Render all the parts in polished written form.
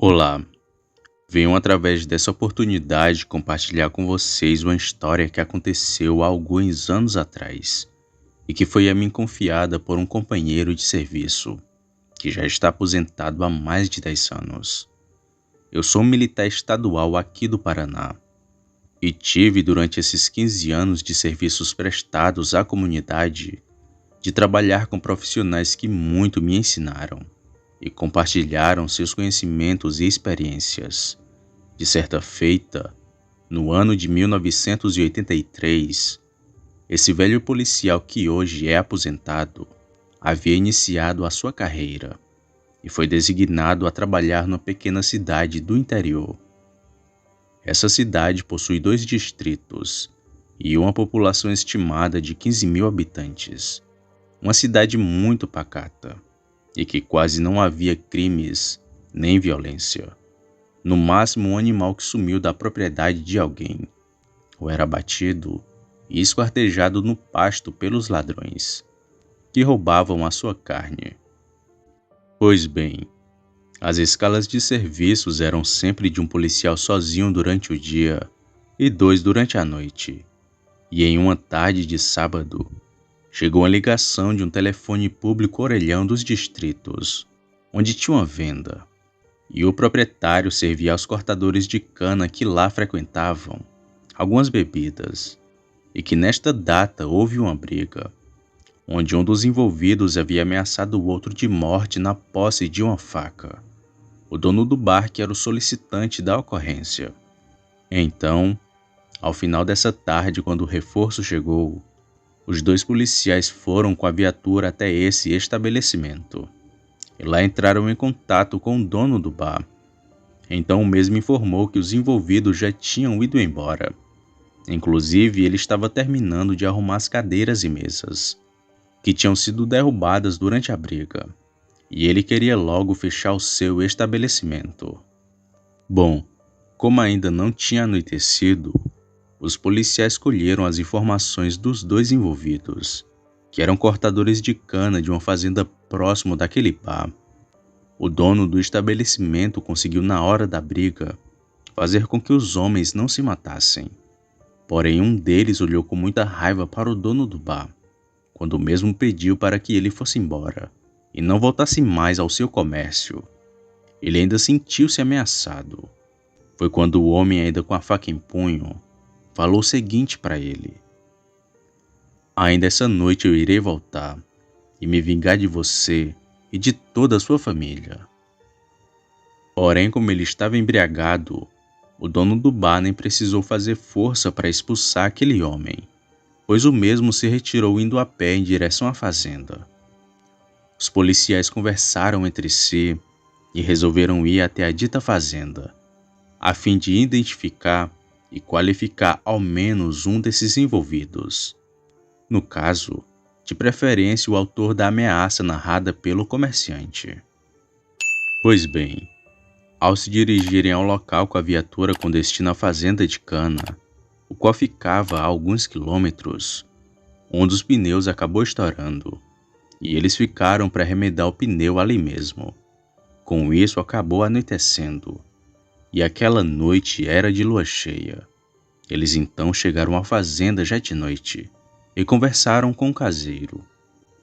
Olá, venho através dessa oportunidade compartilhar com vocês uma história que aconteceu há alguns anos atrás e que foi a mim confiada por um companheiro de serviço que já está aposentado há mais de 10 anos. Eu sou um militar estadual aqui do Paraná e tive durante esses 15 anos de serviços prestados à comunidade de trabalhar com profissionais que muito me ensinaram e compartilharam seus conhecimentos e experiências. De certa feita, no ano de 1983, esse velho policial que hoje é aposentado havia iniciado a sua carreira e foi designado a trabalhar numa pequena cidade do interior. Essa cidade possui 2 distritos e uma população estimada de 15 mil habitantes. Uma cidade muito pacata e que quase não havia crimes nem violência. No máximo, um animal que sumiu da propriedade de alguém, ou era abatido e esquartejado no pasto pelos ladrões, que roubavam a sua carne. Pois bem, as escalas de serviços eram sempre de um policial sozinho durante o dia e 2 durante a noite. E em uma tarde de sábado, chegou a ligação de um telefone público orelhão dos distritos, onde tinha uma venda, e o proprietário servia aos cortadores de cana que lá frequentavam algumas bebidas, e que nesta data houve uma briga, onde um dos envolvidos havia ameaçado o outro de morte na posse de uma faca. O dono do bar que era o solicitante da ocorrência. Então, ao final dessa tarde, quando o reforço chegou, os 2 policiais foram com a viatura até esse estabelecimento. E lá entraram em contato com o dono do bar. Então o mesmo informou que os envolvidos já tinham ido embora. Inclusive, ele estava terminando de arrumar as cadeiras e mesas, que tinham sido derrubadas durante a briga. E ele queria logo fechar o seu estabelecimento. Bom, como ainda não tinha anoitecido, os policiais colheram as informações dos 2 envolvidos, que eram cortadores de cana de uma fazenda próximo daquele bar. O dono do estabelecimento conseguiu, na hora da briga, fazer com que os homens não se matassem. Porém, um deles olhou com muita raiva para o dono do bar, quando o mesmo pediu para que ele fosse embora e não voltasse mais ao seu comércio. Ele ainda sentiu-se ameaçado. Foi quando o homem, ainda com a faca em punho, falou o seguinte para ele: "Ainda essa noite eu irei voltar e me vingar de você e de toda a sua família." Porém, como ele estava embriagado, o dono do bar nem precisou fazer força para expulsar aquele homem, pois o mesmo se retirou indo a pé em direção à fazenda. Os policiais conversaram entre si e resolveram ir até a dita fazenda, a fim de identificar e qualificar ao menos um desses envolvidos. No caso, de preferência o autor da ameaça narrada pelo comerciante. Pois bem, ao se dirigirem ao local com a viatura com destino à fazenda de cana, o qual ficava a alguns quilômetros, um dos pneus acabou estourando, e eles ficaram para remendar o pneu ali mesmo. Com isso acabou anoitecendo, e aquela noite era de lua cheia. Eles então chegaram à fazenda já de noite e conversaram com o caseiro,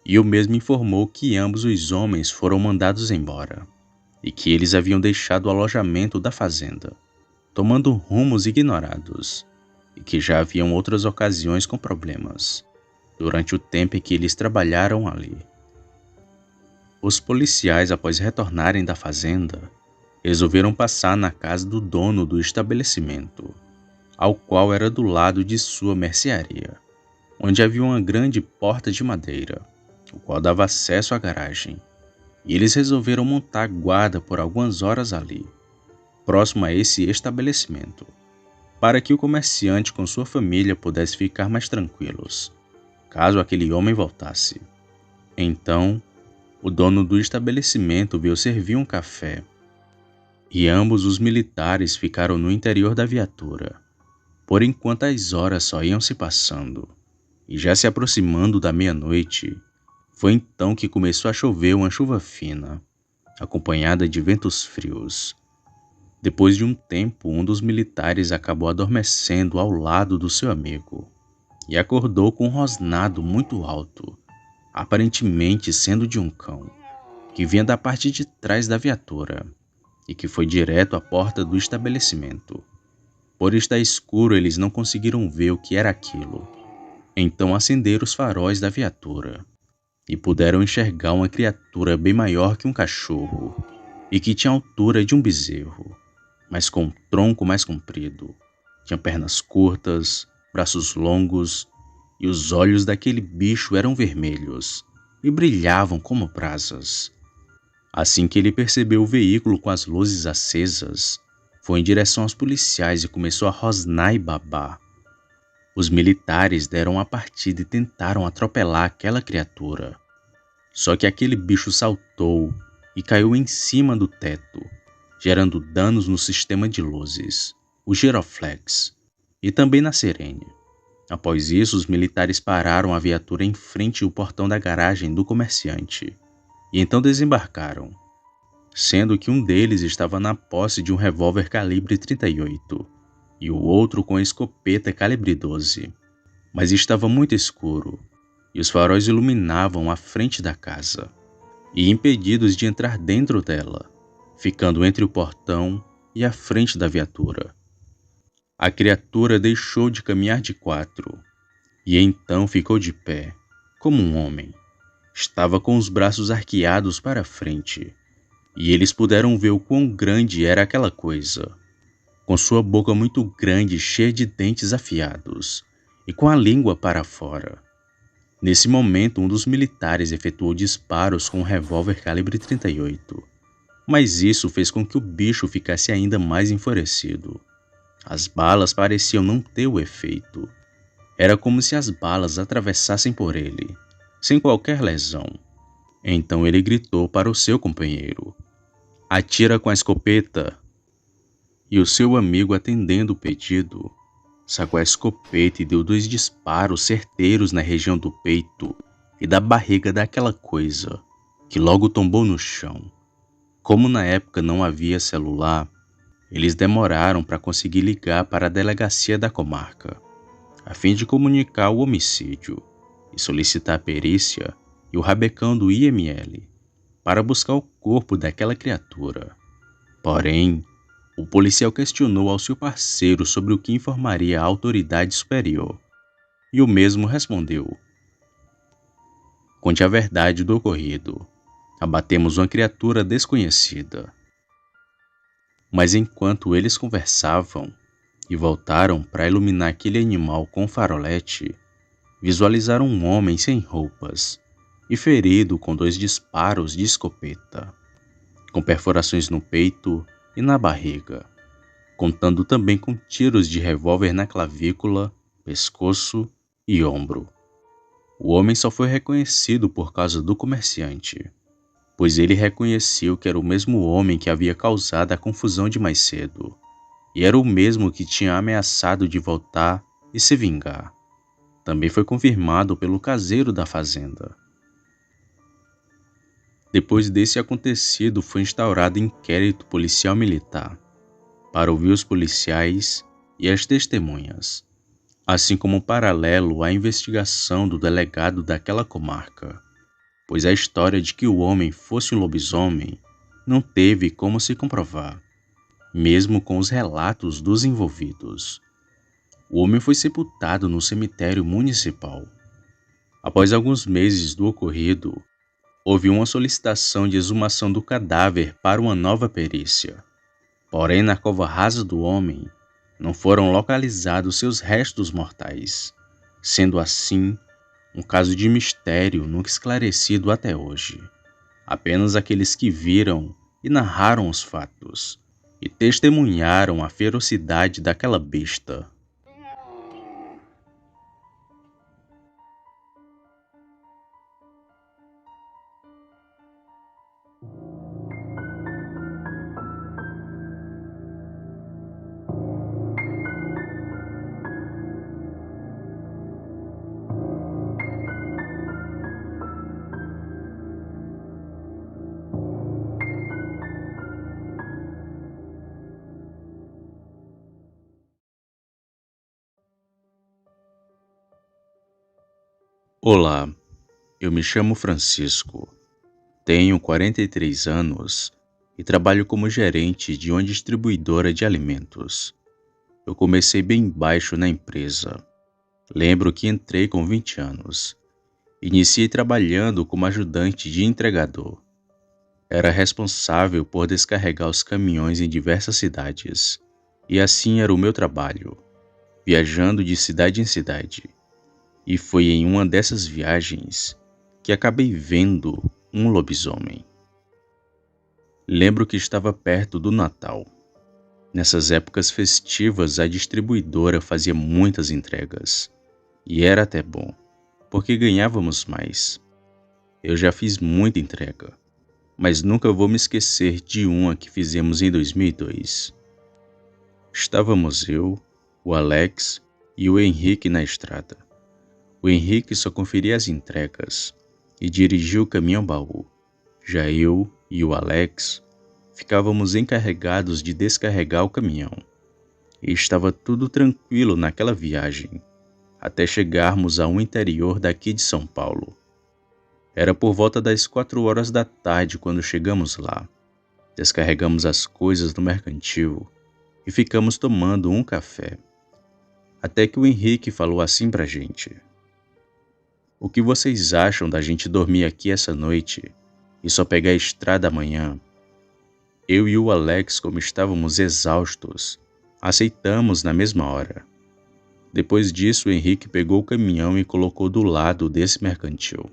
e o mesmo informou que ambos os homens foram mandados embora, e que eles haviam deixado o alojamento da fazenda, tomando rumos ignorados, e que já haviam outras ocasiões com problemas, durante o tempo em que eles trabalharam ali. Os policiais, após retornarem da fazenda, resolveram passar na casa do dono do estabelecimento, ao qual era do lado de sua mercearia, onde havia uma grande porta de madeira, o qual dava acesso à garagem, e eles resolveram montar guarda por algumas horas ali, próximo a esse estabelecimento, para que o comerciante com sua família pudesse ficar mais tranquilos, caso aquele homem voltasse. Então, o dono do estabelecimento veio servir um café, e ambos os militares ficaram no interior da viatura. Por enquanto as horas só iam se passando, e já se aproximando da meia-noite, foi então que começou a chover uma chuva fina, acompanhada de ventos frios, Depois de um tempo, um dos militares acabou adormecendo ao lado do seu amigo e acordou com um rosnado muito alto, aparentemente sendo de um cão, que vinha da parte de trás da viatura e que foi direto à porta do estabelecimento. Por estar escuro, eles não conseguiram ver o que era aquilo. Então acenderam os faróis da viatura e puderam enxergar uma criatura bem maior que um cachorro e que tinha a altura de um bezerro, mas com um tronco mais comprido. Tinha pernas curtas, braços longos e os olhos daquele bicho eram vermelhos e brilhavam como brasas. Assim que ele percebeu o veículo com as luzes acesas, foi em direção aos policiais e começou a rosnar e babar. Os militares deram a partida e tentaram atropelar aquela criatura. Só que aquele bicho saltou e caiu em cima do teto, gerando danos no sistema de luzes, o giroflex, e também na sirene. Após isso, os militares pararam a viatura em frente ao portão da garagem do comerciante, e então desembarcaram, sendo que um deles estava na posse de um revólver calibre 38 e o outro com a escopeta calibre 12. Mas estava muito escuro e os faróis iluminavam a frente da casa, e impedidos de entrar dentro dela, ficando entre o portão e a frente da viatura. A criatura deixou de caminhar de quatro e então ficou de pé, como um homem. Estava com os braços arqueados para a frente, e eles puderam ver o quão grande era aquela coisa, com sua boca muito grande cheia de dentes afiados e com a língua para fora. Nesse momento, um dos militares efetuou disparos com um revólver calibre 38, mas isso fez com que o bicho ficasse ainda mais enfurecido. As balas pareciam não ter o efeito. Era como se as balas atravessassem por ele, sem qualquer lesão. Então ele gritou para o seu companheiro: "Atira com a escopeta!" E o seu amigo, atendendo o pedido, sacou a escopeta e deu 2 disparos certeiros na região do peito e da barriga daquela coisa, que logo tombou no chão. Como na época não havia celular, eles demoraram para conseguir ligar para a delegacia da comarca, a fim de comunicar o homicídio e solicitar a perícia e o rabecão do IML para buscar o corpo daquela criatura. Porém, o policial questionou ao seu parceiro sobre o que informaria a autoridade superior, e o mesmo respondeu: "Conte a verdade do ocorrido. Abatemos uma criatura desconhecida." Mas enquanto eles conversavam e voltaram para iluminar aquele animal com farolete, visualizaram um homem sem roupas e ferido com 2 disparos de escopeta, com perfurações no peito e na barriga, contando também com tiros de revólver na clavícula, pescoço e ombro. O homem só foi reconhecido por causa do comerciante, pois ele reconheceu que era o mesmo homem que havia causado a confusão de mais cedo, e era o mesmo que tinha ameaçado de voltar e se vingar. Também foi confirmado pelo caseiro da fazenda. Depois desse acontecido, foi instaurado inquérito policial militar para ouvir os policiais e as testemunhas, assim como paralelo à investigação do delegado daquela comarca, pois a história de que o homem fosse um lobisomem não teve como se comprovar, mesmo com os relatos dos envolvidos. O homem foi sepultado no cemitério municipal. Após alguns meses do ocorrido, houve uma solicitação de exumação do cadáver para uma nova perícia. Porém, na cova rasa do homem, não foram localizados seus restos mortais, sendo assim um caso de mistério nunca esclarecido até hoje. Apenas aqueles que viram e narraram os fatos e testemunharam a ferocidade daquela besta. Olá, eu me chamo Francisco, tenho 43 anos e trabalho como gerente de uma distribuidora de alimentos. Eu comecei bem baixo na empresa. Lembro que entrei com 20 anos. Iniciei trabalhando como ajudante de entregador. Era responsável por descarregar os caminhões em diversas cidades. E assim era o meu trabalho, viajando de cidade em cidade. E foi em uma dessas viagens que acabei vendo um lobisomem. Lembro que estava perto do Natal. Nessas épocas festivas, a distribuidora fazia muitas entregas. E era até bom, porque ganhávamos mais. Eu já fiz muita entrega, mas nunca vou me esquecer de uma que fizemos em 2002. Estávamos eu, o Alex e o Henrique na estrada. O Henrique só conferia as entregas e dirigia o caminhão-baú. Já eu e o Alex ficávamos encarregados de descarregar o caminhão. E estava tudo tranquilo naquela viagem, até chegarmos ao interior daqui de São Paulo. Era por volta das 4 horas da tarde quando chegamos lá. Descarregamos as coisas no mercantil e ficamos tomando um café. Até que o Henrique falou assim pra gente: "O que vocês acham da gente dormir aqui essa noite e só pegar a estrada amanhã?" Eu e o Alex, como estávamos exaustos, aceitamos na mesma hora. Depois disso, o Henrique pegou o caminhão e colocou do lado desse mercantil.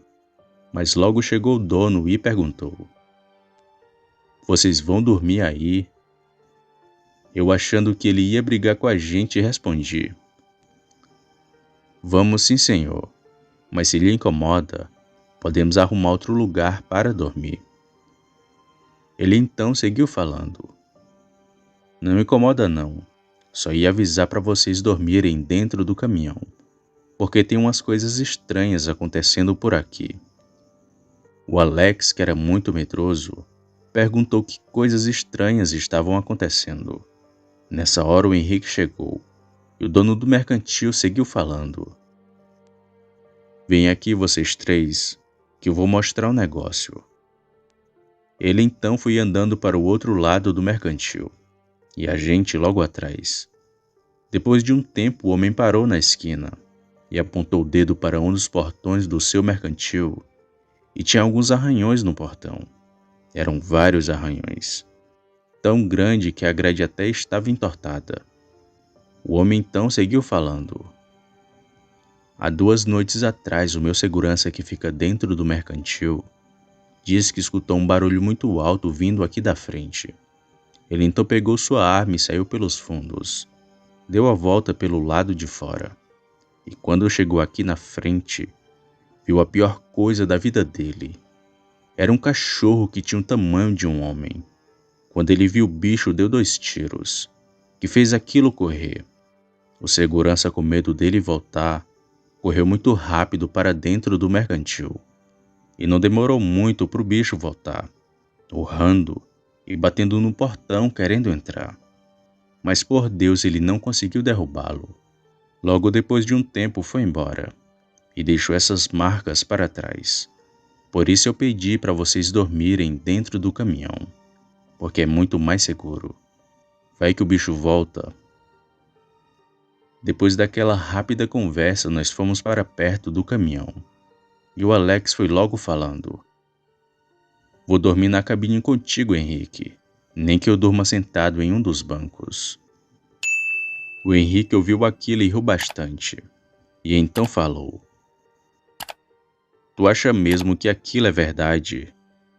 Mas logo chegou o dono e perguntou: "Vocês vão dormir aí?" Eu, achando que ele ia brigar com a gente, respondi: "Vamos sim, senhor, mas se lhe incomoda, podemos arrumar outro lugar para dormir." Ele então seguiu falando: "Não me incomoda não, só ia avisar para vocês dormirem dentro do caminhão, porque tem umas coisas estranhas acontecendo por aqui." O Alex, que era muito medroso, perguntou que coisas estranhas estavam acontecendo. Nessa hora o Henrique chegou e o dono do mercantil seguiu falando: "Vem aqui vocês três, que eu vou mostrar um negócio." Ele então foi andando para o outro lado do mercantil e a gente logo atrás. Depois de um tempo, o homem parou na esquina e apontou o dedo para um dos portões do seu mercantil e tinha alguns arranhões no portão. Eram vários arranhões, tão grande que a grade até estava entortada. O homem então seguiu falando: "Há 2 noites atrás, o meu segurança que fica dentro do mercantil disse que escutou um barulho muito alto vindo aqui da frente. Ele então pegou sua arma e saiu pelos fundos. Deu a volta pelo lado de fora. E quando chegou aqui na frente, viu a pior coisa da vida dele. Era um cachorro que tinha o tamanho de um homem. Quando ele viu o bicho, deu 2 tiros, que fez aquilo correr. O segurança, com medo dele voltar, correu muito rápido para dentro do mercantil. E não demorou muito para o bicho voltar, urrando e batendo no portão querendo entrar. Mas por Deus ele não conseguiu derrubá-lo. Logo depois de um tempo foi embora e deixou essas marcas para trás. Por isso eu pedi para vocês dormirem dentro do caminhão, porque é muito mais seguro. Vai que o bicho volta." Depois daquela rápida conversa, nós fomos para perto do caminhão. E o Alex foi logo falando: "Vou dormir na cabine contigo, Henrique. Nem que eu durma sentado em um dos bancos." O Henrique ouviu aquilo e riu bastante. E então falou: "Tu acha mesmo que aquilo é verdade?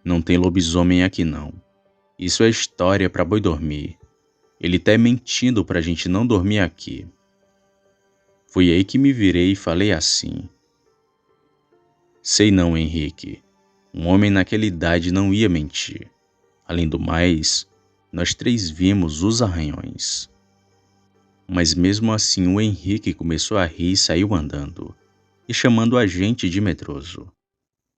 Não tem lobisomem aqui não. Isso é história para boi dormir. Ele tá mentindo pra gente não dormir aqui." Foi aí que me virei e falei assim: "Sei não, Henrique. Um homem naquela idade não ia mentir. Além do mais, nós três vimos os arranhões." Mas mesmo assim o Henrique começou a rir e saiu andando, e chamando a gente de medroso.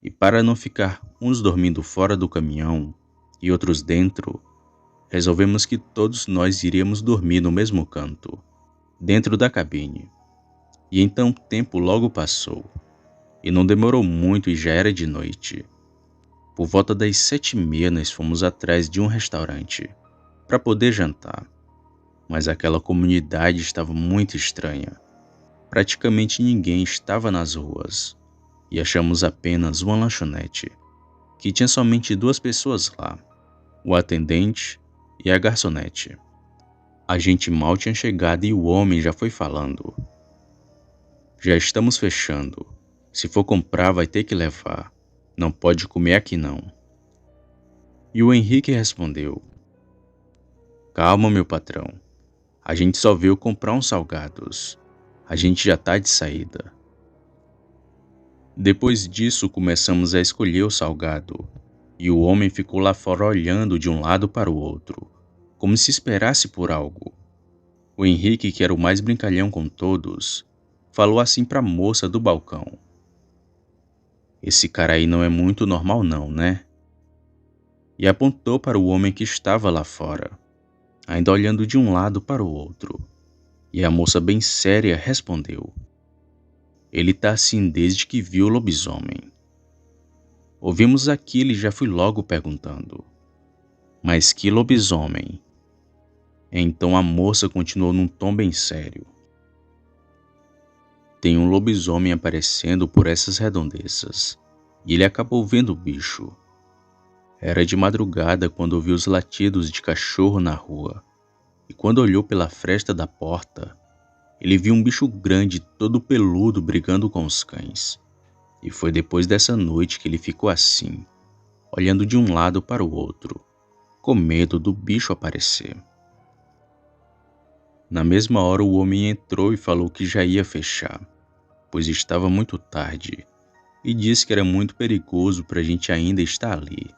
E para não ficar uns dormindo fora do caminhão e outros dentro, resolvemos que todos nós iríamos dormir no mesmo canto, dentro da cabine. E então o tempo logo passou. E não demorou muito e já era de noite. Por volta das 7h30 nós fomos atrás de um restaurante para poder jantar. Mas aquela comunidade estava muito estranha. Praticamente ninguém estava nas ruas. E achamos apenas uma lanchonete, que tinha somente 2 pessoas lá, o atendente e a garçonete. A gente mal tinha chegado e o homem já foi falando: "Já estamos fechando. Se for comprar, vai ter que levar. Não pode comer aqui não." E o Henrique respondeu: "Calma, meu patrão. A gente só veio comprar uns salgados. A gente já tá de saída." Depois disso, começamos a escolher o salgado, e o homem ficou lá fora olhando de um lado para o outro, como se esperasse por algo. O Henrique, que era o mais brincalhão com todos, falou assim para a moça do balcão: "Esse cara aí não é muito normal não, né?" E apontou para o homem que estava lá fora, ainda olhando de um lado para o outro. E a moça, bem séria, respondeu: "Ele tá assim desde que viu o lobisomem." Ouvimos aquilo e já fui logo perguntando: "Mas que lobisomem?" Então a moça continuou num tom bem sério: "Tem um lobisomem aparecendo por essas redondezas, e ele acabou vendo o bicho. Era de madrugada quando ouviu os latidos de cachorro na rua, e quando olhou pela fresta da porta, ele viu um bicho grande, todo peludo, brigando com os cães. E foi depois dessa noite que ele ficou assim, olhando de um lado para o outro, com medo do bicho aparecer." Na mesma hora o homem entrou e falou que já ia fechar, pois estava muito tarde, e disse que era muito perigoso para a gente ainda estar ali.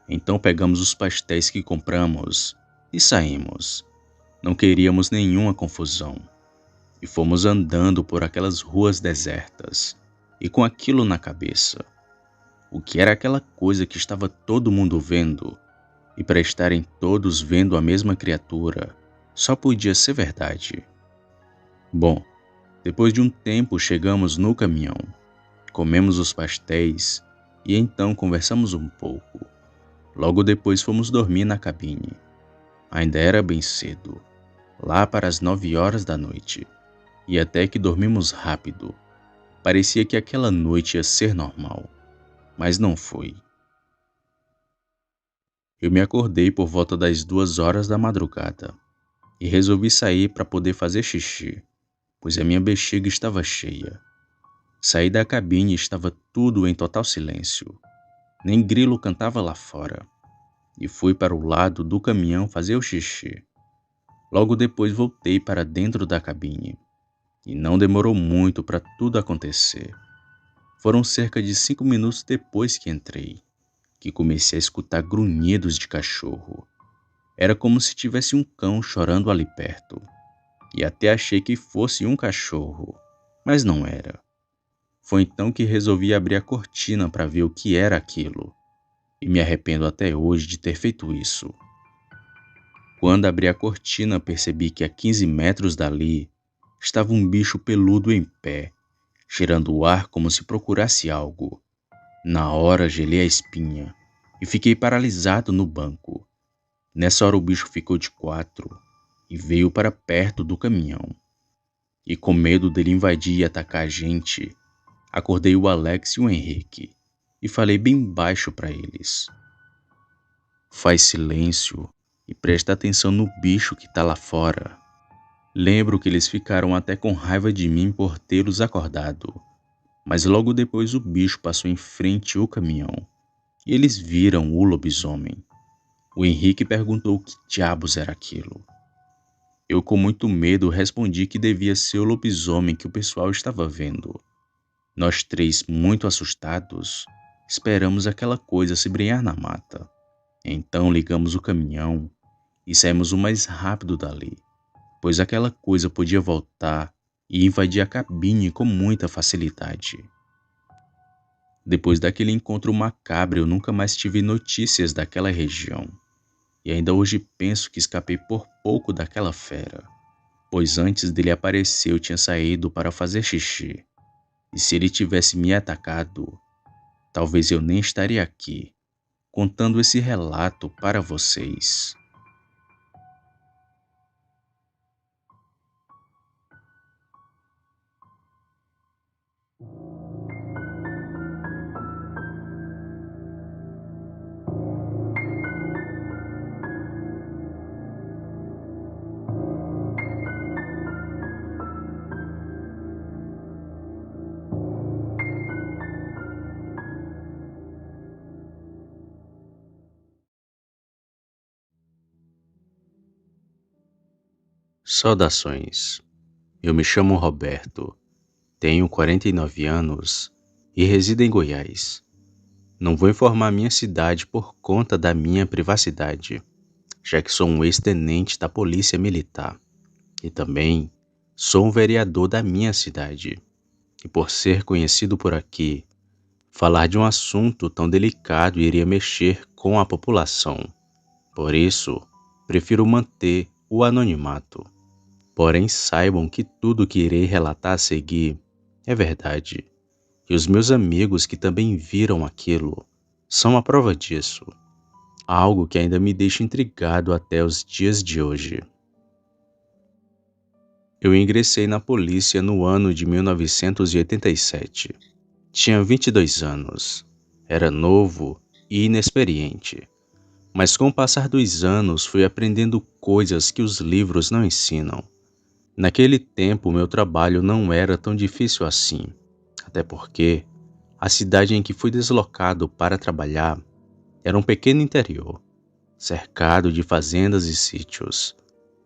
Então pegamos os pastéis que compramos e saímos. Não queríamos nenhuma confusão. E fomos andando por aquelas ruas desertas, e com aquilo na cabeça. O que era aquela coisa que estava todo mundo vendo? E para estarem todos vendo a mesma criatura, só podia ser verdade. Bom, depois de um tempo chegamos no caminhão, comemos os pastéis e então conversamos um pouco. Logo depois fomos dormir na cabine. Ainda era bem cedo, lá para as 9 horas da noite, e até que dormimos rápido. Parecia que aquela noite ia ser normal, mas não foi. Eu me acordei por volta das 2 horas da madrugada e resolvi sair para poder fazer xixi, pois a minha bexiga estava cheia. Saí da cabine e estava tudo em total silêncio. Nem grilo cantava lá fora. E fui para o lado do caminhão fazer o xixi. Logo depois voltei para dentro da cabine. E não demorou muito para tudo acontecer. Foram cerca de 5 minutos depois que entrei, que comecei a escutar grunhidos de cachorro. Era como se tivesse um cão chorando ali perto. E até achei que fosse um cachorro, mas não era. Foi então que resolvi abrir a cortina para ver o que era aquilo. E me arrependo até hoje de ter feito isso. Quando abri a cortina, percebi que a 15 metros dali estava um bicho peludo em pé, cheirando o ar como se procurasse algo. Na hora gelei a espinha e fiquei paralisado no banco. Nessa hora o bicho ficou de quatro e veio para perto do caminhão. E com medo dele invadir e atacar a gente, acordei o Alex e o Henrique e falei bem baixo para eles: "Faz silêncio e presta atenção no bicho que tá lá fora." Lembro que eles ficaram até com raiva de mim por tê-los acordado, mas logo depois o bicho passou em frente ao caminhão e eles viram o lobisomem. O Henrique perguntou o que diabos era aquilo. Eu, com muito medo, respondi que devia ser o lobisomem que o pessoal estava vendo. Nós três, muito assustados, esperamos aquela coisa se brenhar na mata. Então ligamos o caminhão e saímos o mais rápido dali, pois aquela coisa podia voltar e invadir a cabine com muita facilidade. Depois daquele encontro macabro, eu nunca mais tive notícias daquela região. E ainda hoje penso que escapei por pouco daquela fera, pois antes dele aparecer eu tinha saído para fazer xixi. E se ele tivesse me atacado, talvez eu nem estaria aqui contando esse relato para vocês. Saudações. Eu me chamo Roberto, tenho 49 anos e resido em Goiás. Não vou informar minha cidade por conta da minha privacidade, já que sou um ex-tenente da Polícia Militar e também sou um vereador da minha cidade. E por ser conhecido por aqui, falar de um assunto tão delicado iria mexer com a população. Por isso, prefiro manter o anonimato. Porém, saibam que tudo que irei relatar a seguir é verdade. E os meus amigos que também viram aquilo são a prova disso. Algo que ainda me deixa intrigado até os dias de hoje. Eu ingressei na polícia no ano de 1987. Tinha 22 anos. Era novo e inexperiente. Mas com o passar dos anos fui aprendendo coisas que os livros não ensinam. Naquele tempo meu trabalho não era tão difícil assim, até porque a cidade em que fui deslocado para trabalhar era um pequeno interior, cercado de fazendas e sítios.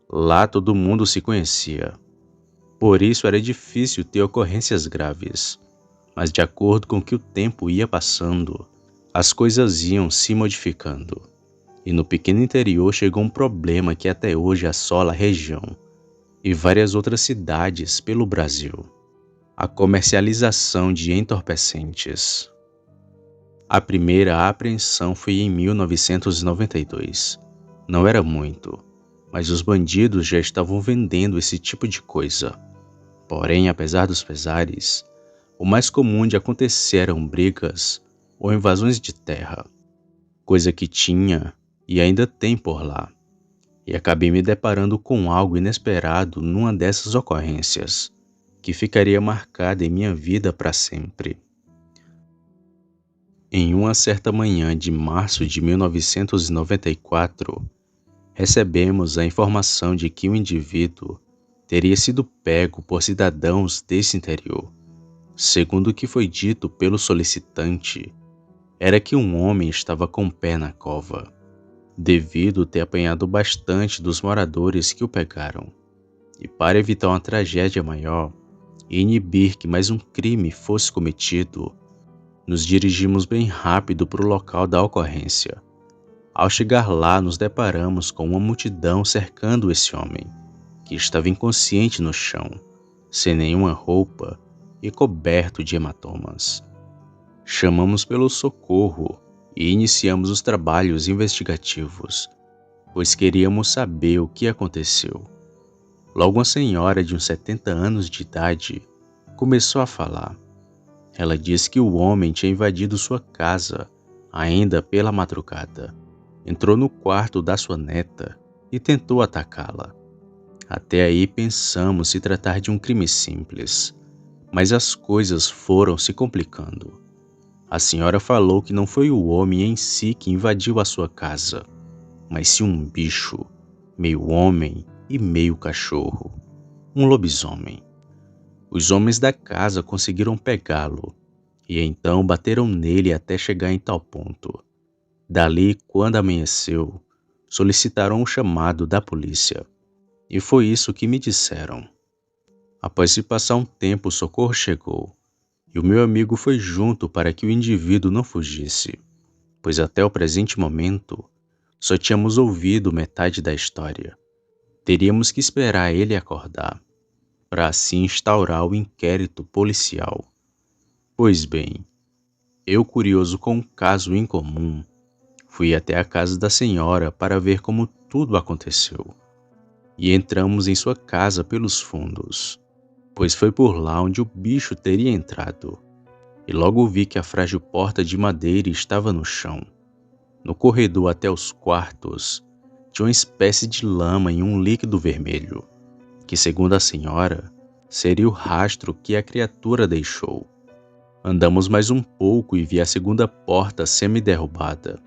Lá todo mundo se conhecia. Por isso era difícil ter ocorrências graves. Mas de acordo com que o tempo ia passando, as coisas iam se modificando. E no pequeno interior chegou um problema que até hoje assola a região e várias outras cidades pelo Brasil: a comercialização de entorpecentes. A primeira apreensão foi em 1992. Não era muito, mas os bandidos já estavam vendendo esse tipo de coisa. Porém, apesar dos pesares, o mais comum de acontecer eram brigas ou invasões de terra, coisa que tinha e ainda tem por lá. E acabei me deparando com algo inesperado numa dessas ocorrências, que ficaria marcada em minha vida para sempre. Em uma certa manhã de março de 1994, recebemos a informação de que um indivíduo teria sido pego por cidadãos desse interior. Segundo o que foi dito pelo solicitante, era que um homem estava com o pé na cova, devido ter apanhado bastante dos moradores que o pegaram. E para evitar uma tragédia maior e inibir que mais um crime fosse cometido, nos dirigimos bem rápido para o local da ocorrência. Ao chegar lá, nos deparamos com uma multidão cercando esse homem, que estava inconsciente no chão, sem nenhuma roupa e coberto de hematomas. Chamamos pelo socorro e iniciamos os trabalhos investigativos, pois queríamos saber o que aconteceu. Logo uma senhora de uns 70 anos de idade começou a falar. Ela disse que o homem tinha invadido sua casa, ainda pela madrugada. Entrou no quarto da sua neta e tentou atacá-la. Até aí pensamos se tratar de um crime simples, mas as coisas foram se complicando. A senhora falou que não foi o homem em si que invadiu a sua casa, mas sim um bicho, meio homem e meio cachorro, um lobisomem. Os homens da casa conseguiram pegá-lo e então bateram nele até chegar em tal ponto. Dali, quando amanheceu, solicitaram o chamado da polícia. E foi isso que me disseram. Após se passar um tempo, o socorro chegou e o meu amigo foi junto para que o indivíduo não fugisse, pois até o presente momento só tínhamos ouvido metade da história. Teríamos que esperar ele acordar, para assim instaurar o inquérito policial. Pois bem, eu, curioso com um caso incomum, fui até a casa da senhora para ver como tudo aconteceu. E entramos em sua casa pelos fundos. pois foi por lá onde o bicho teria entrado, e logo vi que a frágil porta de madeira estava no chão. No corredor até os quartos, tinha uma espécie de lama e um líquido vermelho, que, segundo a senhora, seria o rastro que a criatura deixou. Andamos mais um pouco e vi a segunda porta semi-derrubada,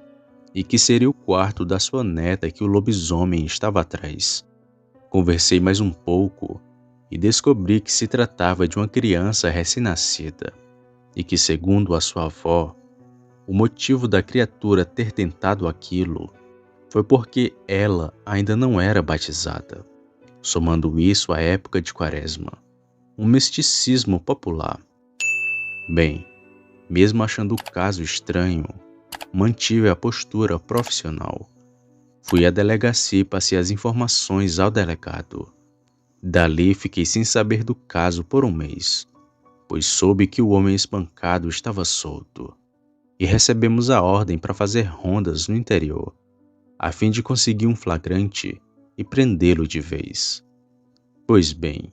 e que seria o quarto da sua neta que o lobisomem estava atrás. Conversei mais um pouco e descobri que se tratava de uma criança recém-nascida, e que, segundo a sua avó, o motivo da criatura ter tentado aquilo foi porque ela ainda não era batizada, somando isso à época de Quaresma, um misticismo popular. Bem, mesmo achando o caso estranho, mantive a postura profissional. Fui à delegacia e passei as informações ao delegado. Dali fiquei sem saber do caso por um mês, pois soube que o homem espancado estava solto, e recebemos a ordem para fazer rondas no interior, a fim de conseguir um flagrante e prendê-lo de vez. Pois bem,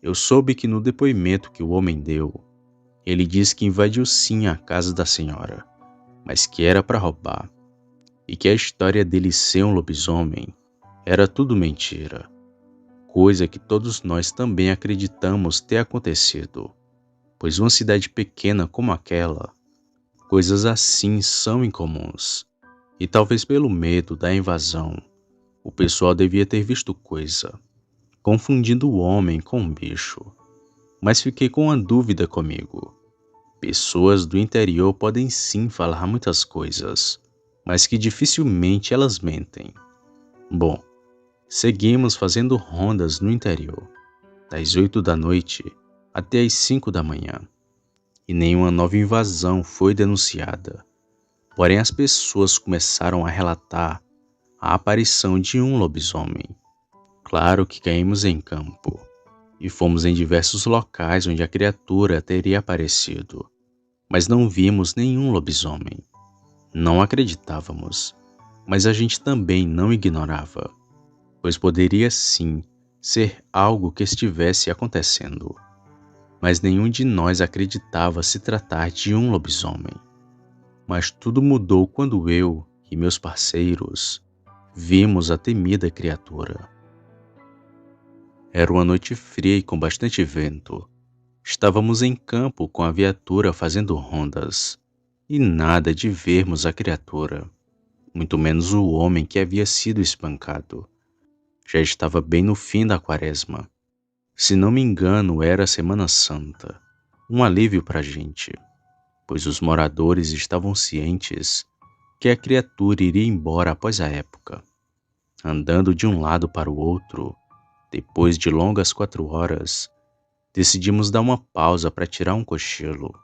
eu soube que no depoimento que o homem deu, ele disse que invadiu sim a casa da senhora, mas que era para roubar, e que a história dele ser um lobisomem era tudo mentira, coisa que todos nós também acreditamos ter acontecido, pois uma cidade pequena como aquela, coisas assim são incomuns, e talvez pelo medo da invasão, o pessoal devia ter visto coisa, confundindo o homem com um bicho. Mas fiquei com uma dúvida comigo. Pessoas do interior podem sim falar muitas coisas, mas que dificilmente elas mentem. Bom, seguimos fazendo rondas no interior, das 8 da noite até as 5 da manhã, e nenhuma nova invasão foi denunciada. Porém, as pessoas começaram a relatar a aparição de um lobisomem. Claro que caímos em campo e fomos em diversos locais onde a criatura teria aparecido, mas não vimos nenhum lobisomem. Não acreditávamos, mas a gente também não ignorava, pois poderia sim ser algo que estivesse acontecendo, mas nenhum de nós acreditava se tratar de um lobisomem. Mas tudo mudou quando eu e meus parceiros vimos a temida criatura. Era uma noite fria e com bastante vento. Estávamos em campo com a viatura fazendo rondas, e nada de vermos a criatura, muito menos o homem que havia sido espancado. Já estava bem no fim da quaresma. Se não me engano, era a Semana Santa. Um alívio para a gente, pois os moradores estavam cientes que a criatura iria embora após a época. Andando de um lado para o outro, depois de longas 4 horas, decidimos dar uma pausa para tirar um cochilo.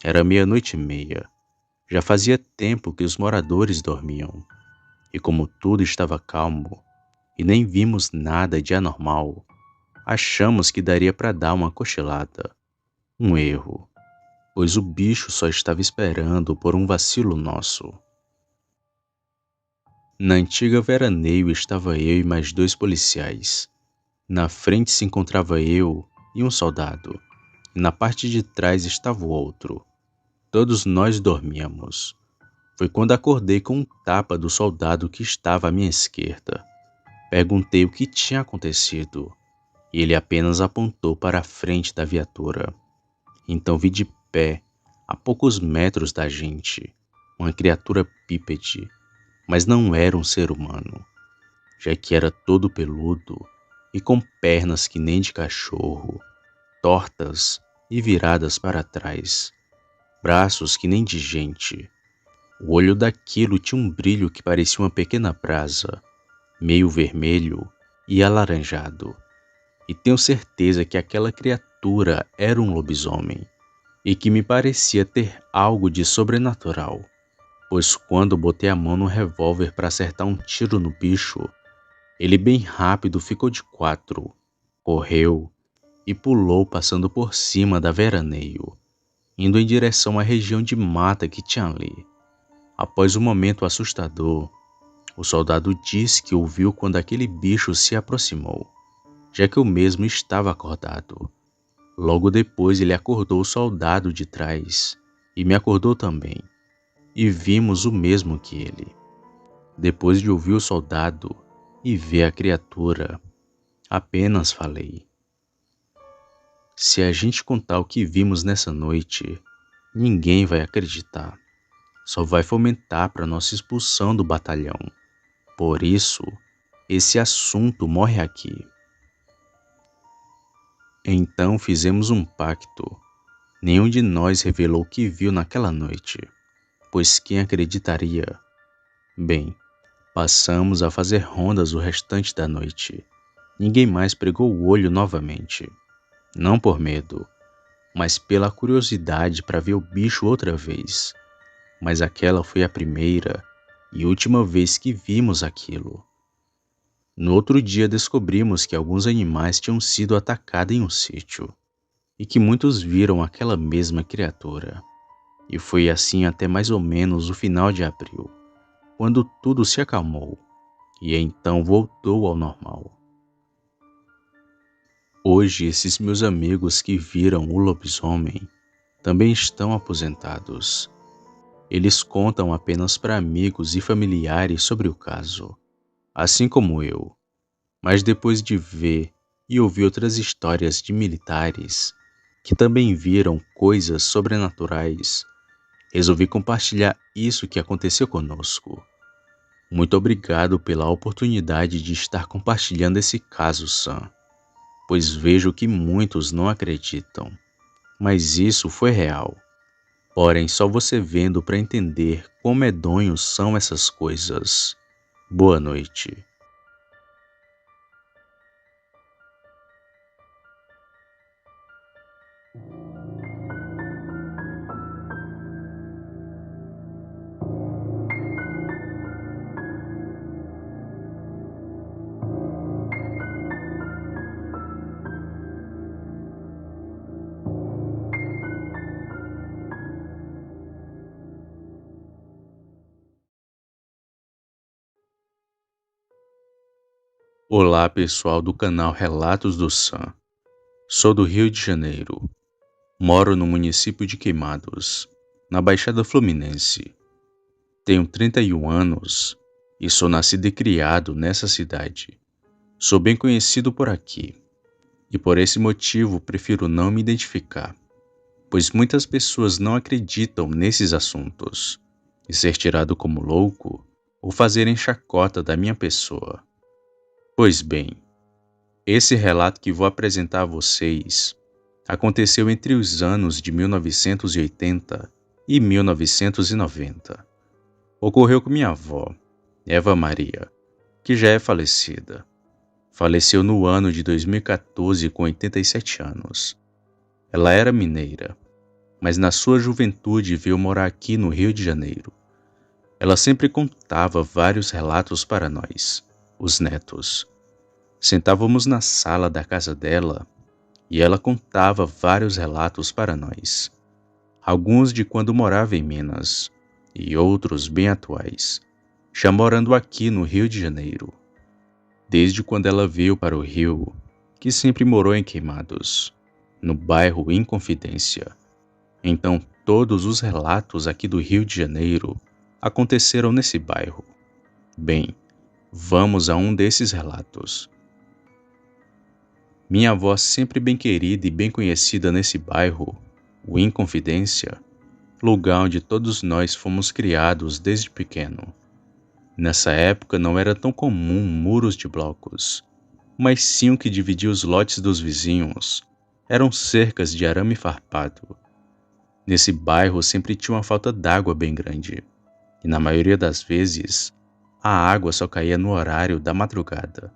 Era 00:30. Já fazia tempo que os moradores dormiam, e como tudo estava calmo e nem vimos nada de anormal, achamos que daria para dar uma cochilada. Um erro, pois o bicho só estava esperando por um vacilo nosso. Na antiga veraneio estava eu e mais 2 policiais. Na frente se encontrava eu e um soldado, e na parte de trás estava o outro. Todos nós dormíamos. Foi quando acordei com um tapa do soldado que estava à minha esquerda. Perguntei o que tinha acontecido, e ele apenas apontou para a frente da viatura. Então vi de pé, a poucos metros da gente, uma criatura bípede, mas não era um ser humano, já que era todo peludo e com pernas que nem de cachorro, tortas e viradas para trás, braços que nem de gente. O olho daquilo tinha um brilho que parecia uma pequena brasa, meio vermelho e alaranjado. E tenho certeza que aquela criatura era um lobisomem, e que me parecia ter algo de sobrenatural, pois quando botei a mão no revólver para acertar um tiro no bicho, ele bem rápido ficou de 4, correu e pulou passando por cima da veraneio, indo em direção à região de mata que tinha ali. Após um momento assustador, o soldado disse que ouviu quando aquele bicho se aproximou. já que eu mesmo estava acordado. Logo depois ele acordou o soldado de trás e me acordou também, e vimos o mesmo que ele. Depois de ouvir o soldado e ver a criatura, apenas falei: se a gente contar o que vimos nessa noite, ninguém vai acreditar. Só vai fomentar para nossa expulsão do batalhão. Por isso, esse assunto morre aqui. Então fizemos um pacto. Nenhum de nós revelou o que viu naquela noite, pois quem acreditaria? Bem, passamos a fazer rondas o restante da noite. Ninguém mais pregou o olho novamente. Não por medo, mas pela curiosidade para ver o bicho outra vez. Mas aquela foi a primeira e última vez que vimos aquilo. No outro dia descobrimos que alguns animais tinham sido atacados em um sítio e que muitos viram aquela mesma criatura. E foi assim até mais ou menos o final de abril, quando tudo se acalmou e então voltou ao normal. Hoje esses meus amigos que viram o lobisomem também estão aposentados. Eles contam apenas para amigos e familiares sobre o caso, assim como eu. Mas depois de ver e ouvir outras histórias de militares que também viram coisas sobrenaturais, resolvi compartilhar isso que aconteceu conosco. Muito obrigado pela oportunidade de estar compartilhando esse caso, Sam, pois vejo que muitos não acreditam, mas isso foi real. Porém, só você vendo para entender quão medonhos são essas coisas. Boa noite. Olá pessoal do canal Relatos do Sam. Sou do Rio de Janeiro. Moro no município de Queimados, na Baixada Fluminense. Tenho 31 anos e sou nascido e criado nessa cidade. Sou bem conhecido por aqui e por esse motivo prefiro não me identificar, pois muitas pessoas não acreditam nesses assuntos e ser tirado como louco ou fazerem chacota da minha pessoa. Pois bem, esse relato que vou apresentar a vocês aconteceu entre os anos de 1980 e 1990. Ocorreu com minha avó, Eva Maria, que já é falecida. Faleceu no ano de 2014 com 87 anos. Ela era mineira, mas na sua juventude veio morar aqui no Rio de Janeiro. Ela sempre contava vários relatos para nós, os netos. Sentávamos na sala da casa dela e ela contava vários relatos para nós. Alguns de quando morava em Minas e outros bem atuais, já morando aqui no Rio de Janeiro. Desde quando ela veio para o Rio, que sempre morou em Queimados, no bairro Inconfidência. Então todos os relatos aqui do Rio de Janeiro aconteceram nesse bairro. Bem, vamos a um desses relatos. Minha avó, sempre bem querida e bem conhecida nesse bairro, o Inconfidência, lugar onde todos nós fomos criados desde pequeno. Nessa época não era tão comum muros de blocos, mas sim o que dividia os lotes dos vizinhos. Eram cercas de arame farpado. Nesse bairro sempre tinha uma falta d'água bem grande, e na maioria das vezes, a água só caía no horário da madrugada,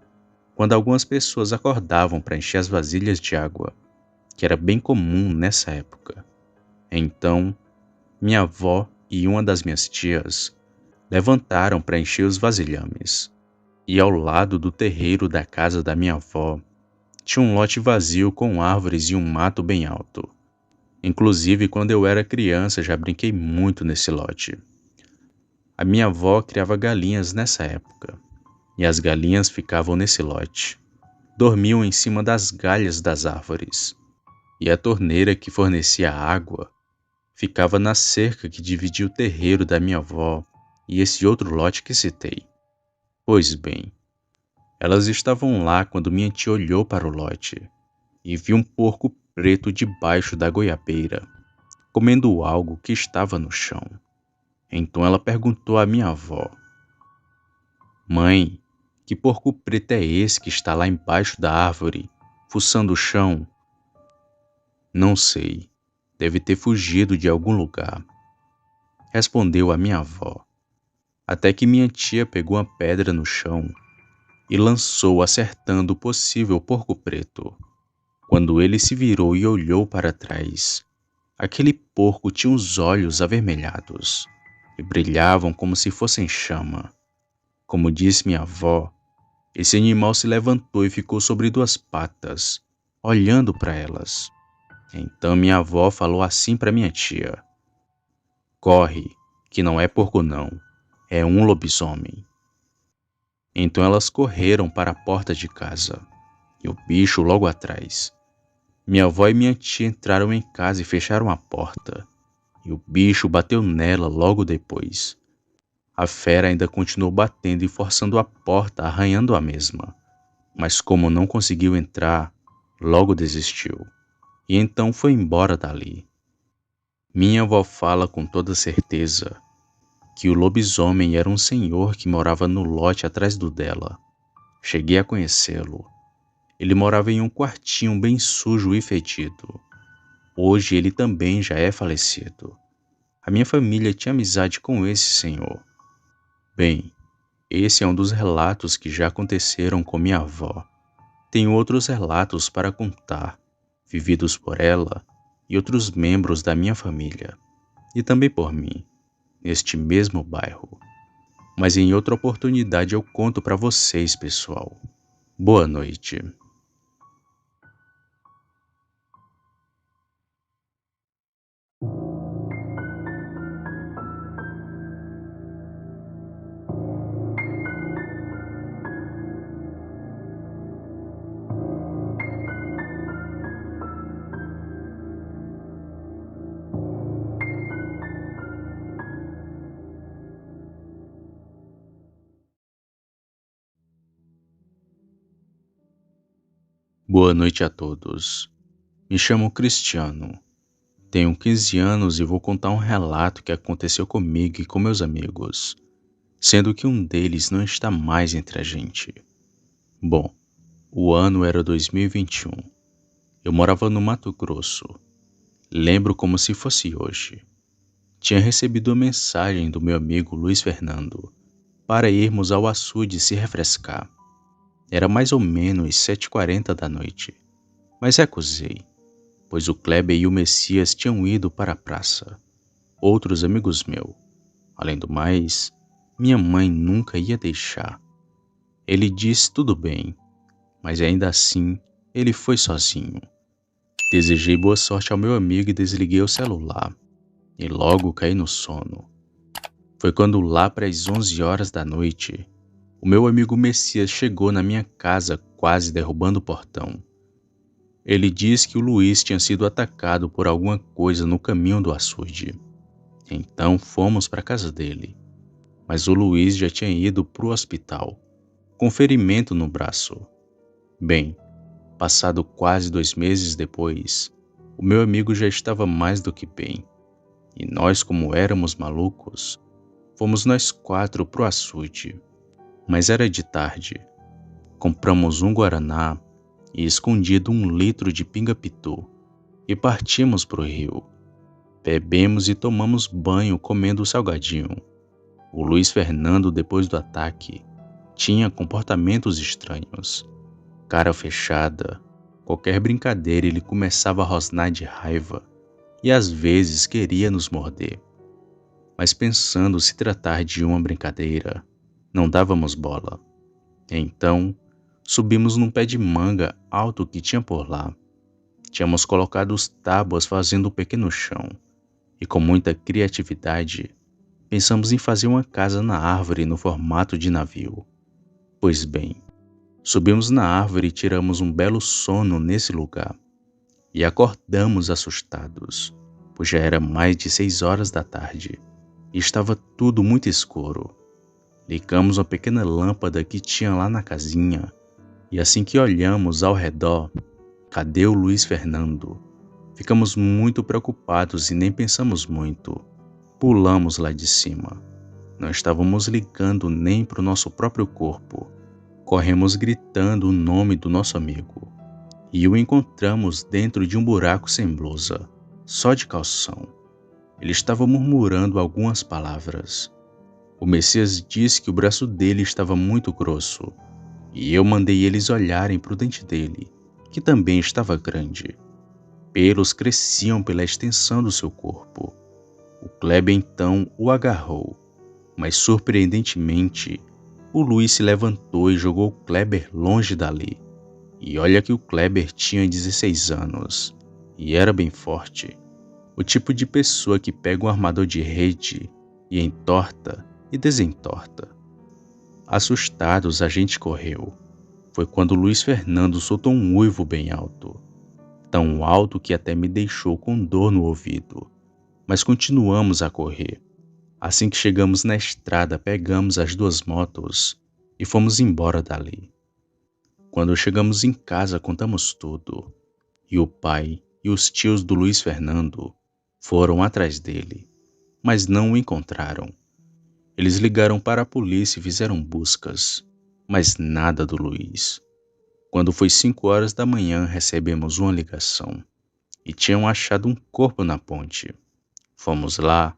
quando algumas pessoas acordavam para encher as vasilhas de água, que era bem comum nessa época. Então, minha avó e uma das minhas tias levantaram para encher os vasilhames, e ao lado do terreiro da casa da minha avó tinha um lote vazio com árvores e um mato bem alto. Inclusive, quando eu era criança, já brinquei muito nesse lote. A minha avó criava galinhas nessa época, e as galinhas ficavam nesse lote. dormiam em cima das galhas das árvores, e a torneira que fornecia água ficava na cerca que dividia o terreiro da minha avó e esse outro lote que citei. Pois bem, elas estavam lá quando minha tia olhou para o lote e viu um porco preto debaixo da goiabeira, comendo algo que estava no chão. Então ela perguntou à minha avó: Mãe, que porco preto é esse que está lá embaixo da árvore, fuçando o chão? Não sei, deve ter fugido de algum lugar, respondeu a minha avó, até que minha tia pegou uma pedra no chão e lançou acertando o possível porco preto. Quando ele se virou e olhou para trás, aquele porco tinha os olhos avermelhados e brilhavam como se fossem chama. Como disse minha avó, esse animal se levantou e ficou sobre duas patas, olhando para elas. Então minha avó falou assim para minha tia: Corre, que não é porco não, é um lobisomem. Então elas correram para a porta de casa, e o bicho logo atrás. Minha avó e minha tia entraram em casa e fecharam a porta, e o bicho bateu nela logo depois. A fera ainda continuou batendo e forçando a porta, arranhando a mesma, mas como não conseguiu entrar, logo desistiu, e então foi embora dali. Minha avó fala com toda certeza que o lobisomem era um senhor que morava no lote atrás do dela. Cheguei a conhecê-lo. Ele morava em um quartinho bem sujo e fedido. Hoje ele também já é falecido. A minha família tinha amizade com esse senhor. Bem, esse é um dos relatos que já aconteceram com minha avó. Tenho outros relatos para contar, vividos por ela e outros membros da minha família, e também por mim, neste mesmo bairro. Mas em outra oportunidade eu conto para vocês, pessoal. Boa noite. Boa noite a todos. Me chamo Cristiano. Tenho 15 anos e vou contar um relato que aconteceu comigo e com meus amigos, sendo que um deles não está mais entre a gente. Bom, o ano era 2021. Eu morava no Mato Grosso. Lembro como se fosse hoje. Tinha recebido uma mensagem do meu amigo Luiz Fernando para irmos ao açude se refrescar. Era mais ou menos 7h40 da noite, mas recusei, pois o Kleber e o Messias tinham ido para a praça. Outros amigos meus. Além do mais, minha mãe nunca ia deixar. Ele disse tudo bem, mas ainda assim ele foi sozinho. Desejei boa sorte ao meu amigo e desliguei o celular, e logo caí no sono. Foi quando lá para as 11 horas da noite, o meu amigo Messias chegou na minha casa quase derrubando o portão. Ele disse que o Luiz tinha sido atacado por alguma coisa no caminho do açude. Então fomos para a casa dele, mas o Luiz já tinha ido para o hospital, com ferimento no braço. Bem, passado quase 2 meses depois, o meu amigo já estava mais do que bem, e nós, como éramos malucos, fomos nós 4 pro açude. Mas era de tarde. Compramos um guaraná e escondido 1 litro de pinga-pitu e partimos pro rio. Bebemos e tomamos banho comendo o salgadinho. O Luiz Fernando, depois do ataque, tinha comportamentos estranhos. Cara fechada, qualquer brincadeira ele começava a rosnar de raiva e às vezes queria nos morder. Mas pensando se tratar de uma brincadeira, não dávamos bola. Então, subimos num pé de manga alto que tinha por lá. Tínhamos colocado os tábuas fazendo um pequeno chão, e com muita criatividade, pensamos em fazer uma casa na árvore no formato de navio. Pois bem, Subimos na árvore e tiramos um belo sono nesse lugar. E acordamos assustados, pois já era mais de 6 horas da tarde e estava tudo muito escuro. Ligamos uma pequena lâmpada que tinha lá na casinha e assim que olhamos ao redor, cadê o Luiz Fernando? Ficamos muito preocupados e nem pensamos muito. Pulamos lá de cima. Não estávamos ligando nem para o nosso próprio corpo. Corremos gritando o nome do nosso amigo e o encontramos dentro de um buraco sem blusa, só de calção. Ele estava murmurando algumas palavras. O Messias disse que o braço dele estava muito grosso e eu mandei eles olharem para o dente dele, que também estava grande. Pelos cresciam pela extensão do seu corpo. O Kleber então o agarrou, mas surpreendentemente, o Luiz se levantou e jogou o Kleber longe dali. E olha que o Kleber tinha 16 anos e era bem forte. O tipo de pessoa que pega um armador de rede e entorta e desentorta. Assustados, a gente correu. Foi quando Luiz Fernando soltou um uivo bem alto. Tão alto que até me deixou com dor no ouvido. Mas continuamos a correr. Assim que chegamos na estrada, pegamos as duas motos e fomos embora dali. Quando chegamos em casa, contamos tudo. E o pai e os tios do Luiz Fernando foram atrás dele, mas não o encontraram. Eles ligaram para a polícia e fizeram buscas, mas nada do Luiz. Quando foi 5 horas da manhã, recebemos uma ligação e tinham achado um corpo na ponte. Fomos lá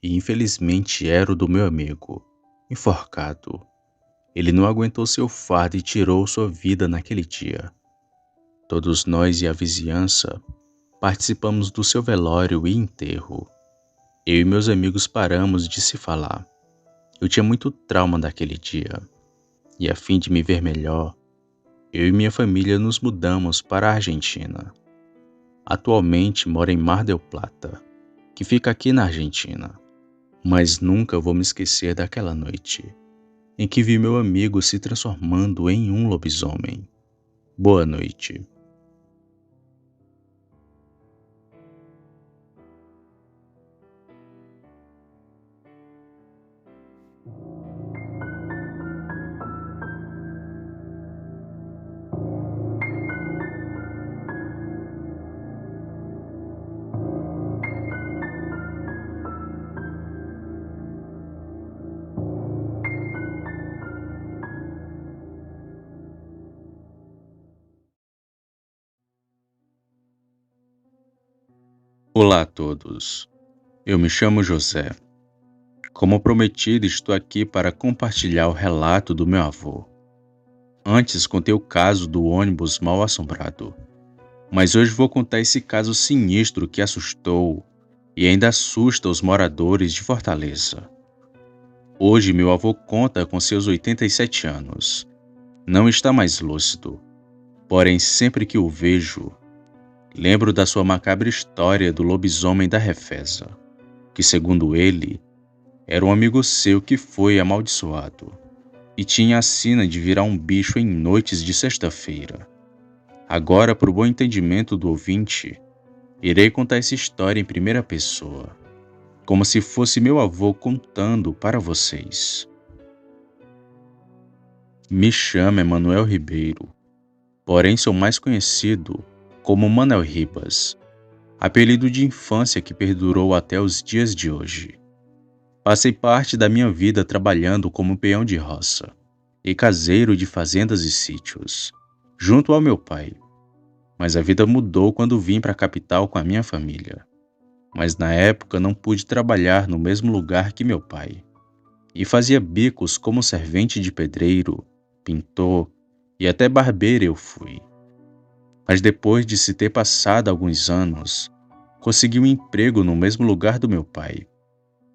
e infelizmente era o do meu amigo, enforcado. Ele não aguentou seu fardo e tirou sua vida naquele dia. Todos nós e a vizinhança participamos do seu velório e enterro. Eu e meus amigos paramos de se falar. Eu tinha muito trauma daquele dia. E a fim de me ver melhor, eu e minha família nos mudamos para a Argentina. Atualmente moro em Mar del Plata, que fica aqui na Argentina. Mas nunca vou me esquecer daquela noite em que vi meu amigo se transformando em um lobisomem. Boa noite. Olá a todos. Eu me chamo José. Como prometido, estou aqui para compartilhar o relato do meu avô. Antes contei o caso do ônibus mal assombrado, mas hoje vou contar esse caso sinistro que assustou e ainda assusta os moradores de Fortaleza. Hoje meu avô conta com seus 87 anos. Não está mais lúcido, porém sempre que o vejo, lembro da sua macabra história do lobisomem da Refesa, que segundo ele, era um amigo seu que foi amaldiçoado e tinha a sina de virar um bicho em noites de sexta-feira. Agora, para o bom entendimento do ouvinte, irei contar essa história em primeira pessoa, como se fosse meu avô contando para vocês. Me chamo Emanuel Ribeiro, porém sou mais conhecido como Manel Ribas, apelido de infância que perdurou até os dias de hoje. Passei parte da minha vida trabalhando como peão de roça e caseiro de fazendas e sítios, junto ao meu pai. Mas a vida mudou quando vim para a capital com a minha família. Mas na época não pude trabalhar no mesmo lugar que meu pai. E fazia bicos como servente de pedreiro, pintor e até barbeiro eu fui. Mas depois de se ter passado alguns anos, consegui um emprego no mesmo lugar do meu pai,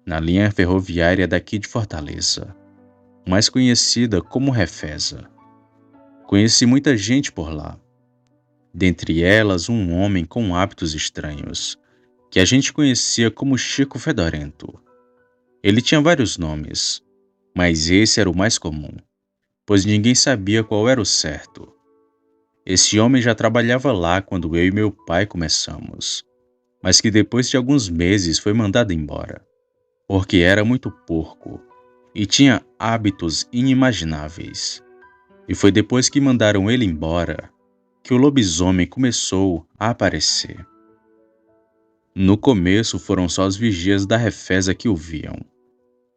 na linha ferroviária daqui de Fortaleza, mais conhecida como Refesa. Conheci muita gente por lá, dentre elas um homem com hábitos estranhos, que a gente conhecia como Chico Fedorento. Ele tinha vários nomes, mas esse era o mais comum. pois ninguém sabia qual era o certo. Esse homem já trabalhava lá quando eu e meu pai começamos, mas que depois de alguns meses foi mandado embora, porque era muito porco e tinha hábitos inimagináveis. E foi depois que mandaram ele embora que o lobisomem começou a aparecer. No começo foram só os vigias da Refesa que o viam,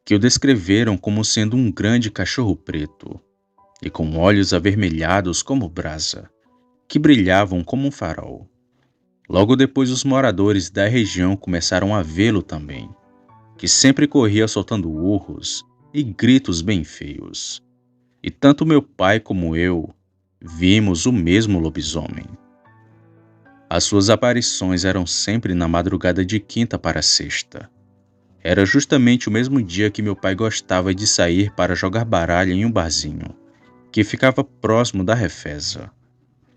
que o descreveram como sendo um grande cachorro preto e com olhos avermelhados como brasa, que brilhavam como um farol. Logo depois os moradores da região começaram a vê-lo também, que sempre corria soltando urros e gritos bem feios. E tanto meu pai como eu vimos o mesmo lobisomem. As suas aparições eram sempre na madrugada de quinta para sexta. Era justamente o mesmo dia que meu pai gostava de sair para jogar baralho em um barzinho, que ficava próximo da Refesa,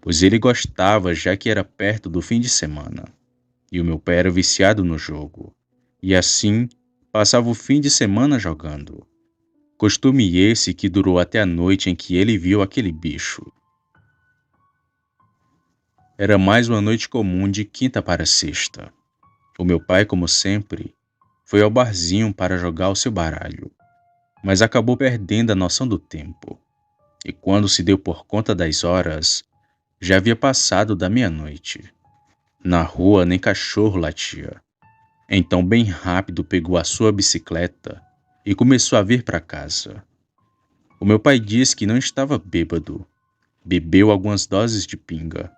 pois ele gostava já que era perto do fim de semana. E o meu pai era viciado no jogo, e assim passava o fim de semana jogando. Costume esse que durou até a noite em que ele viu aquele bicho. Era mais uma noite comum de quinta para sexta. O meu pai, como sempre, foi ao barzinho para jogar o seu baralho, mas acabou perdendo a noção do tempo. E quando se deu por conta das horas, já havia passado da meia-noite. Na rua nem cachorro latia. Então, bem rápido, pegou a sua bicicleta e começou a vir para casa. O meu pai disse que não estava bêbado. Bebeu algumas doses de pinga,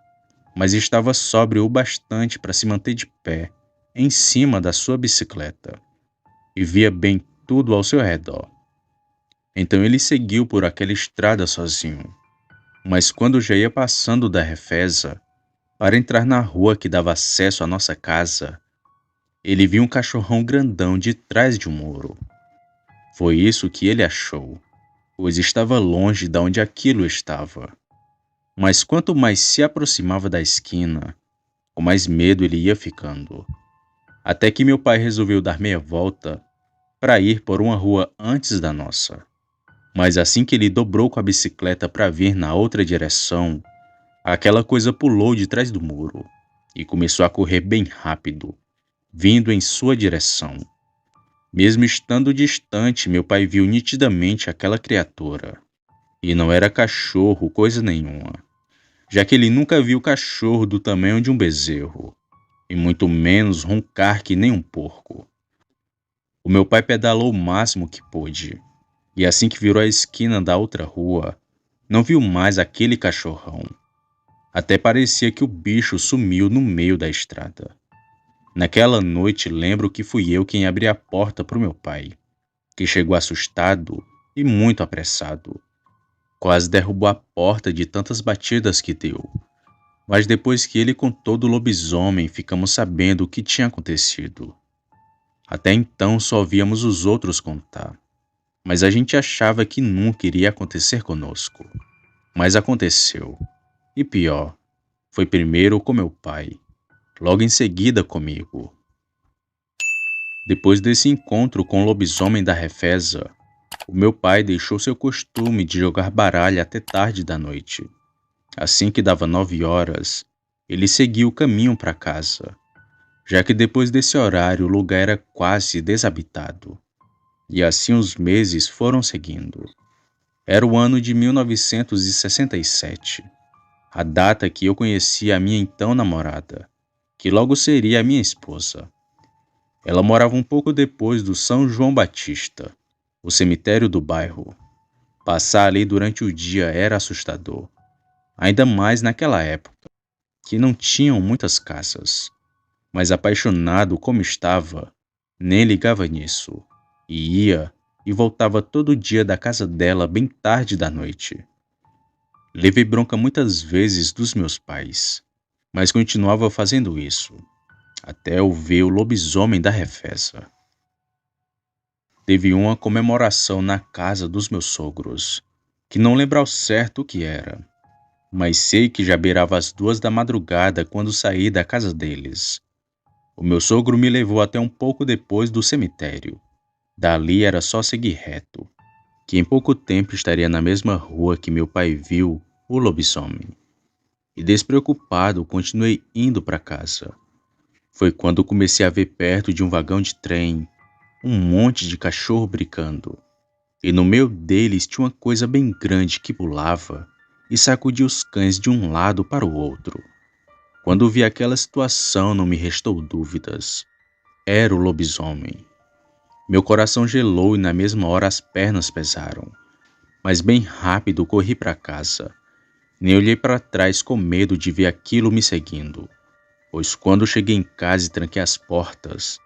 mas estava sóbrio o bastante para se manter de pé, em cima da sua bicicleta, e via bem tudo ao seu redor. Então ele seguiu por aquela estrada sozinho, mas quando já ia passando da Refesa, para entrar na rua que dava acesso à nossa casa, ele viu um cachorrão grandão de trás de um muro. Foi isso que ele achou, pois estava longe de onde aquilo estava. Mas quanto mais se aproximava da esquina, com mais medo ele ia ficando. Até que meu pai resolveu dar meia volta para ir por uma rua antes da nossa. Mas assim que ele dobrou com a bicicleta para vir na outra direção, aquela coisa pulou de trás do muro e começou a correr bem rápido, vindo em sua direção. Mesmo estando distante, meu pai viu nitidamente aquela criatura. E não era cachorro, coisa nenhuma, já que ele nunca viu cachorro do tamanho de um bezerro, e muito menos roncar que nem um porco. O meu pai pedalou o máximo que pôde, e assim que virou a esquina da outra rua, não viu mais aquele cachorrão. Até parecia que o bicho sumiu no meio da estrada. Naquela noite lembro que fui eu quem abri a porta para o meu pai, que chegou assustado e muito apressado. Quase derrubou a porta de tantas batidas que deu. Mas depois que ele contou do lobisomem, ficamos sabendo o que tinha acontecido. Até então só víamos os outros contar, mas a gente achava que nunca iria acontecer conosco. Mas aconteceu. E pior, foi primeiro com meu pai, logo em seguida comigo. Depois desse encontro com o lobisomem da Refesa, o meu pai deixou seu costume de jogar baralho até tarde da noite. Assim que dava 9 horas, ele seguiu o caminho para casa, já que depois desse horário o lugar era quase desabitado. E assim os meses foram seguindo. Era o ano de 1967, a data que eu conheci a minha então namorada, que logo seria a minha esposa. Ela morava um pouco depois do São João Batista, o cemitério do bairro. Passar ali durante o dia era assustador, ainda mais naquela época, que não tinham muitas casas. Mas apaixonado como estava, nem ligava nisso, e ia e voltava todo dia da casa dela bem tarde da noite. Levei bronca muitas vezes dos meus pais, mas continuava fazendo isso, até eu ver o lobisomem da Refesa. Teve uma comemoração na casa dos meus sogros, que não lembro ao certo o que era, mas sei que já beirava as 2 da madrugada quando saí da casa deles. O meu sogro me levou até um pouco depois do cemitério. Dali era só seguir reto. que em pouco tempo estaria na mesma rua que meu pai viu o lobisomem. E despreocupado, continuei indo para casa. Foi quando comecei a ver perto de um vagão de trem um monte de cachorro brincando. E no meio deles tinha uma coisa bem grande que pulava e sacudia os cães de um lado para o outro. Quando vi aquela situação, não me restou dúvidas. Era o lobisomem. Meu coração gelou e na mesma hora as pernas pesaram. Mas bem rápido corri para casa. Nem olhei para trás com medo de ver aquilo me seguindo. Pois quando cheguei em casa e tranquei as portas,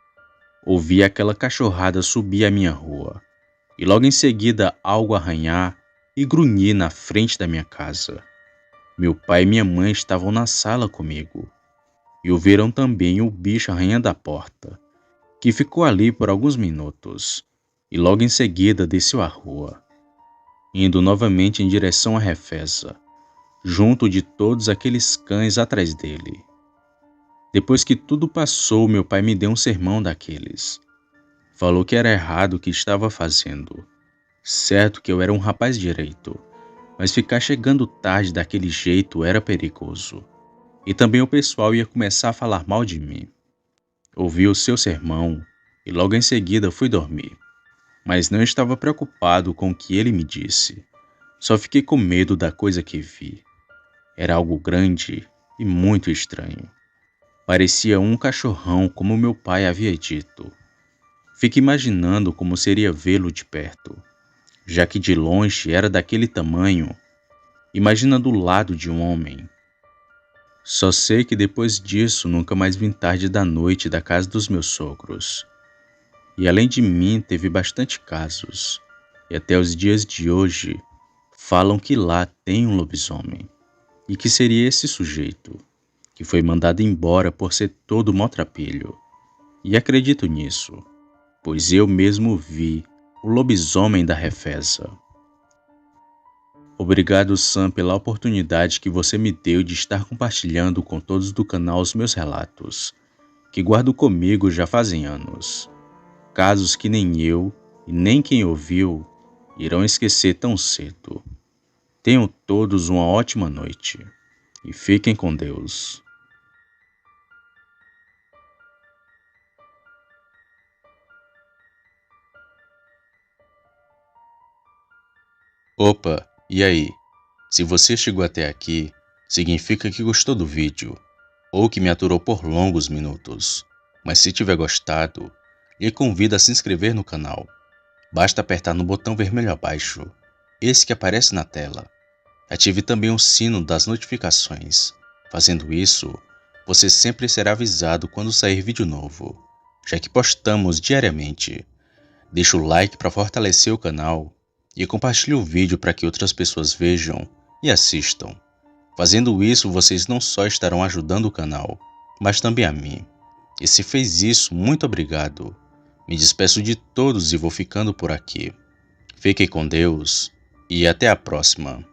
ouvi aquela cachorrada subir a minha rua. E logo em seguida algo arranhar e grunhir na frente da minha casa. Meu pai e minha mãe estavam na sala comigo. E ouviram também o bicho arranhando a porta, que ficou ali por alguns minutos. E logo em seguida desceu a rua, indo novamente em direção à Refesa, junto de todos aqueles cães atrás dele. Depois que tudo passou, meu pai me deu um sermão daqueles. Falou que era errado o que estava fazendo. Certo que eu era um rapaz direito, mas ficar chegando tarde daquele jeito era perigoso. E também o pessoal ia começar a falar mal de mim. Ouvi o seu sermão e logo em seguida fui dormir. Mas não estava preocupado com o que ele me disse. Só fiquei com medo da coisa que vi. Era algo grande e muito estranho. Parecia um cachorrão, como meu pai havia dito. Fico imaginando como seria vê-lo de perto, já que de longe era daquele tamanho. Imagina do lado de um homem. Só sei que depois disso nunca mais vim tarde da noite da casa dos meus sogros. E além de mim teve bastante casos. E até os dias de hoje falam que lá tem um lobisomem. E que seria esse sujeito, que foi mandado embora por ser todo maltrapilho. E acredito nisso, pois eu mesmo vi o lobisomem da Refesa. Obrigado, Sam, pela oportunidade que você me deu de estar compartilhando com todos do canal os meus relatos, que guardo comigo já fazem anos. Casos que nem eu e nem quem ouviu irão esquecer tão cedo. Tenham todos uma ótima noite e fiquem com Deus. Opa, e aí? Se você chegou até aqui, significa que gostou do vídeo, ou que me aturou por longos minutos. Mas se tiver gostado, lhe convido a se inscrever no canal. Basta apertar no botão vermelho abaixo, esse que aparece na tela. Ative também o sino das notificações. Fazendo isso, você sempre será avisado quando sair vídeo novo, já que postamos diariamente. Deixe o like para fortalecer o canal e compartilhe o vídeo para que outras pessoas vejam e assistam. Fazendo isso, vocês não só estarão ajudando o canal, mas também a mim. E se fez isso, muito obrigado. Me despeço de todos e vou ficando por aqui. Fiquem com Deus e até a próxima.